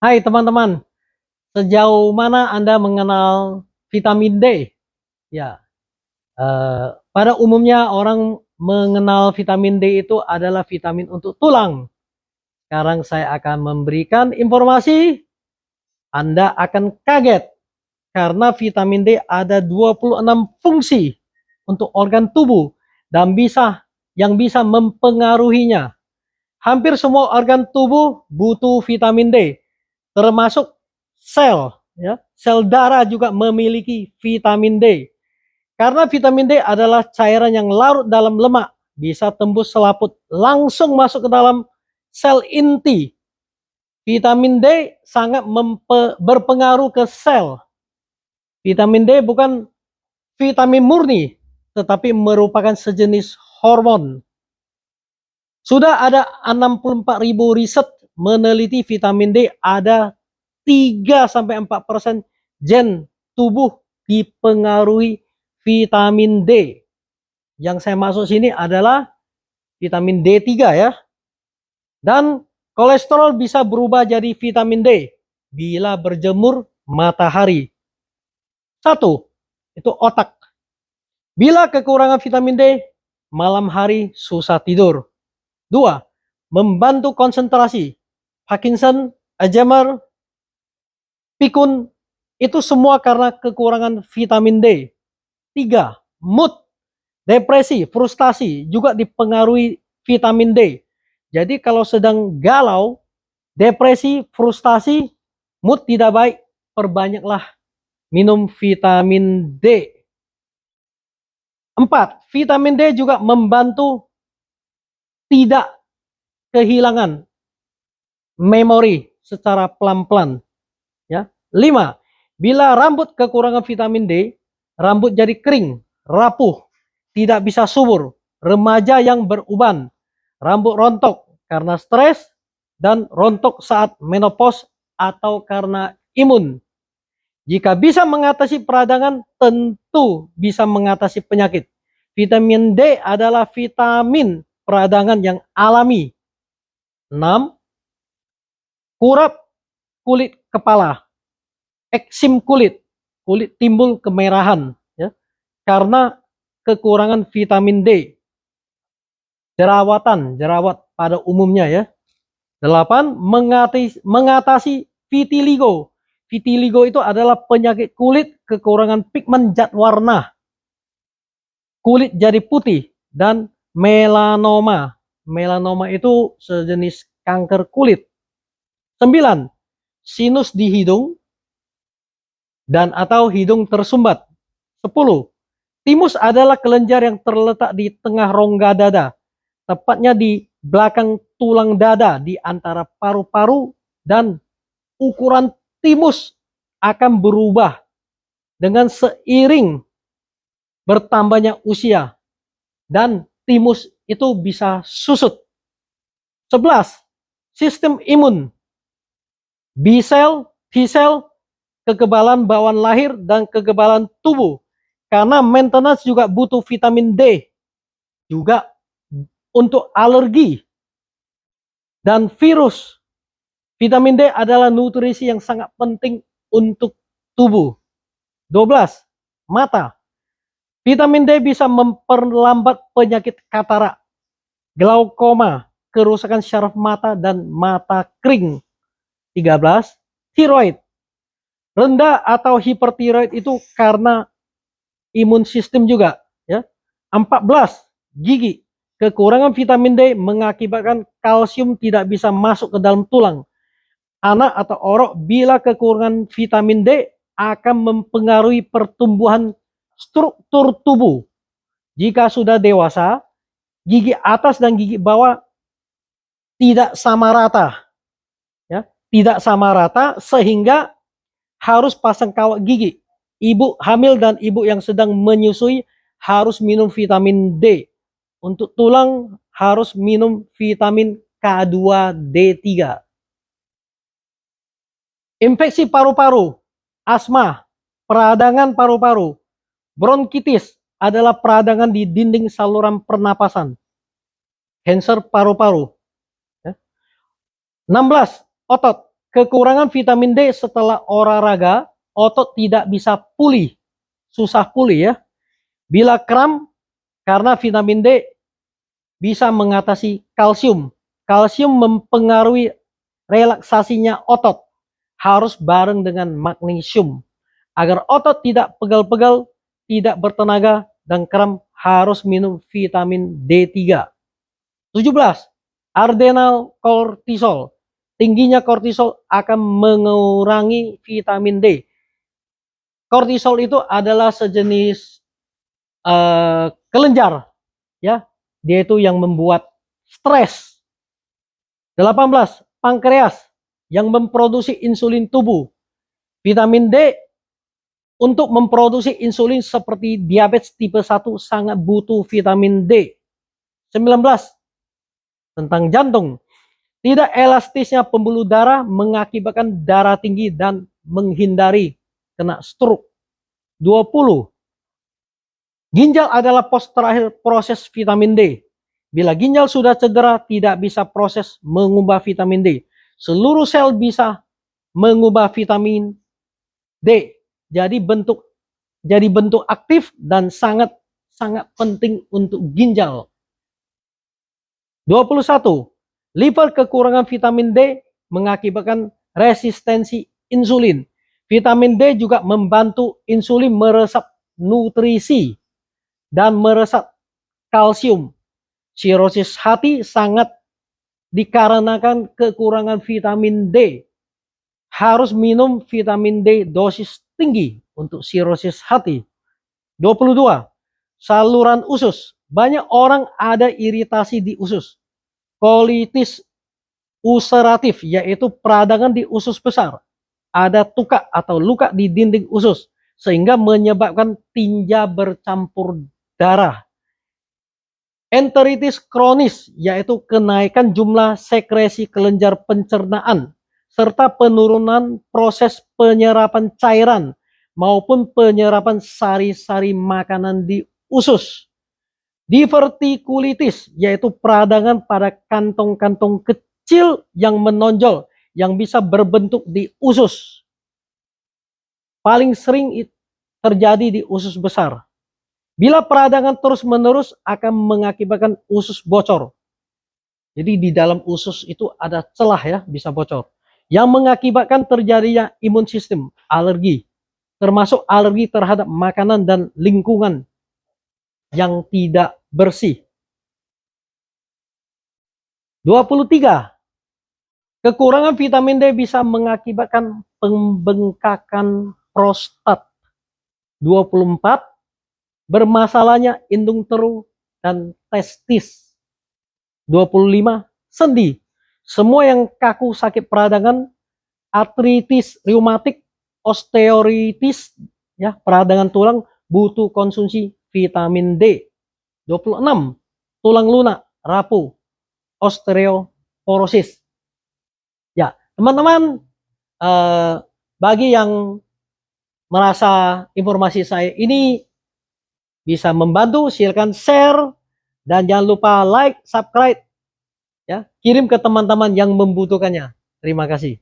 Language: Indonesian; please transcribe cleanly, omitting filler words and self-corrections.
Hai teman-teman, sejauh mana Anda mengenal vitamin D? Ya, pada umumnya orang mengenal vitamin D itu adalah vitamin untuk tulang. Sekarang saya akan memberikan informasi, Anda akan kaget karena vitamin D ada 26 fungsi untuk organ tubuh dan yang bisa mempengaruhinya. Hampir semua organ tubuh butuh vitamin D, termasuk sel, ya. Sel darah juga memiliki vitamin D. Karena vitamin D adalah cairan yang larut dalam lemak, bisa tembus selaput langsung masuk ke dalam sel inti. Vitamin D sangat berpengaruh ke sel. Vitamin D bukan vitamin murni, tetapi merupakan sejenis hormon. Sudah ada 64.000 riset meneliti vitamin D ada 3-4% gen tubuh dipengaruhi vitamin D. Yang saya maksud sini adalah vitamin D3 ya. Dan kolesterol bisa berubah jadi vitamin D bila berjemur matahari. 1. Itu otak. Bila kekurangan vitamin D, malam hari susah tidur. 2. Membantu konsentrasi. Parkinson, Alzheimer, pikun, itu semua karena kekurangan vitamin D. 3. Mood, depresi, frustasi juga dipengaruhi vitamin D. Jadi kalau sedang galau, depresi, frustasi, mood tidak baik, perbanyaklah minum vitamin D. 4. Vitamin D juga membantu tidak kehilangan memori secara pelan-pelan. Ya. 5. Bila rambut kekurangan vitamin D, rambut jadi kering, rapuh, tidak bisa subur, remaja yang beruban, rambut rontok karena stres, dan rontok saat menopause atau karena imun. Jika bisa mengatasi peradangan, tentu bisa mengatasi penyakit. Vitamin D adalah vitamin peradangan yang alami. 6. Kurap kulit kepala, eksim kulit timbul kemerahan ya, karena kekurangan vitamin D. Jerawat pada umumnya ya. 8. Mengatasi vitiligo. Vitiligo itu adalah penyakit kulit kekurangan pigmen zat warna. Kulit jadi putih. Dan melanoma. Melanoma itu sejenis kanker kulit. 9. Sinus di hidung dan atau hidung tersumbat. 10. Timus adalah kelenjar yang terletak di tengah rongga dada, tepatnya di belakang tulang dada di antara paru-paru, dan ukuran timus akan berubah dengan seiring bertambahnya usia dan timus itu bisa susut. 11. Sistem imun, B-cell, T-cell, kekebalan bawaan lahir dan kekebalan tubuh. Karena maintenance juga butuh vitamin D. Juga untuk alergi dan virus. Vitamin D adalah nutrisi yang sangat penting untuk tubuh. 12. Mata. Vitamin D bisa memperlambat penyakit katarak, glaukoma, kerusakan syaraf mata, dan mata kering. 13. Tiroid. Rendah atau hipertiroid itu karena imun sistem juga ya. 14. Gigi. Kekurangan vitamin D mengakibatkan kalsium tidak bisa masuk ke dalam tulang. Anak atau orok bila kekurangan vitamin D akan mempengaruhi pertumbuhan struktur tubuh. Jika sudah dewasa, gigi atas dan gigi bawah tidak sama rata ya, tidak sama rata sehingga harus pasang kawat gigi. Ibu hamil dan ibu yang sedang menyusui harus minum vitamin D. Untuk tulang harus minum vitamin K2D3. Infeksi paru-paru, asma, peradangan paru-paru, bronkitis adalah peradangan di dinding saluran pernapasan. Kanker paru-paru. 16. Otot. kekurangan vitamin D setelah olahraga, otot tidak bisa pulih, susah pulih ya. Bila kram, karena vitamin D bisa mengatasi kalsium. Kalsium mempengaruhi relaksasinya otot, harus bareng dengan magnesium. Agar otot tidak pegal-pegal, tidak bertenaga, dan kram, harus minum vitamin D3. 17. Adrenal kortisol. Tingginya kortisol akan mengurangi vitamin D. Kortisol itu adalah sejenis kelenjar, ya. Dia itu yang membuat stres. 18. Pankreas yang memproduksi insulin tubuh. Vitamin D untuk memproduksi insulin seperti diabetes tipe 1 sangat butuh vitamin D. 19. Tentang jantung. Tidak elastisnya pembuluh darah mengakibatkan darah tinggi dan menghindari kena stroke. 20. Ginjal adalah pos terakhir proses vitamin D. Bila ginjal sudah cedera, tidak bisa proses mengubah vitamin D. Seluruh sel bisa mengubah vitamin D. Jadi bentuk aktif dan sangat penting untuk ginjal. 21. Liver kekurangan vitamin D mengakibatkan resistensi insulin. Vitamin D juga membantu insulin meresap nutrisi dan meresap kalsium. Sirosis hati sangat dikarenakan kekurangan vitamin D. Harus minum vitamin D dosis tinggi untuk sirosis hati. 22. Saluran usus. Banyak orang ada iritasi di usus. Kolitis ulceratif, yaitu peradangan di usus besar. Ada tukak atau luka di dinding usus, sehingga menyebabkan tinja bercampur darah. Enteritis kronis, yaitu kenaikan jumlah sekresi kelenjar pencernaan, serta penurunan proses penyerapan cairan maupun penyerapan sari-sari makanan di usus. Divertikulitis, yaitu peradangan pada kantong-kantong kecil yang menonjol, yang bisa berbentuk di usus. Paling sering terjadi di usus besar. Bila peradangan terus-menerus akan mengakibatkan usus bocor. Jadi di dalam usus itu ada celah ya, bisa bocor. Yang mengakibatkan terjadinya imun sistem, alergi. Termasuk alergi terhadap makanan dan lingkungan yang tidak bersih. 23. Kekurangan vitamin D bisa mengakibatkan pembengkakan prostat. 24. Bermasalahnya indung teru dan testis. 25. Sendi. Semua yang kaku sakit peradangan, artritis reumatik, osteoartritis, ya, peradangan tulang, butuh konsumsi vitamin D. 26. Tulang lunak, rapuh, osteoporosis. Ya, teman-teman, bagi yang merasa informasi saya ini bisa membantu, silakan share dan jangan lupa like, subscribe, ya, kirim ke teman-teman yang membutuhkannya. Terima kasih.